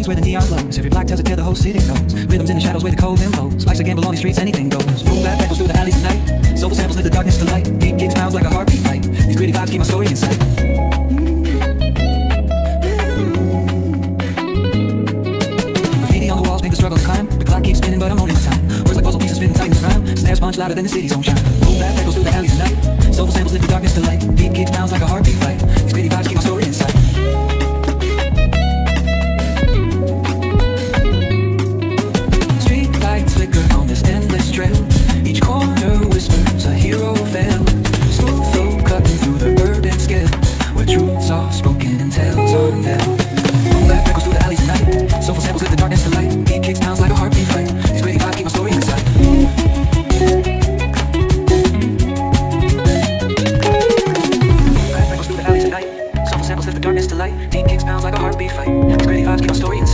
streets where the neon glows. Every block tells a tale the whole city knows. Rhythms in the shadows where the cold wind blows. Life's a gamble on these streets, anything goes. Boom bap echoes through the alleys at night. Soulful samples lit the darkness to light. Deep kick smiles like a heartbeat fight. These gritty vibes keep my story in sight. Graffiti on the walls make the struggle to climb. The clock keeps spinning but I'm owning my time. Words like puzzle pieces fitting tight in the rhyme. Snares punch louder than the city's own shine. Boom bap echoes through the alleys at night. Soulful samples lit the darkness to light. Deep kick smiles like a heartbeat fight. These gritty vibes keep my story in sight. Each corner whispers a hero fell. Smooth flow cutting through the urban scale, where truths are spoken and tales unveiled. Boom bap echoes through the alleys at night. Soulful samples lit the darkness to light. Beat kicks pounds like a heartbeat fight. These gritty vibes keep my story inside. Boom bap echoes through the alleys at night. Soulful samples lit the darkness to light. Deep kicks pounds like a heartbeat fight. These gritty vibes keep my story inside.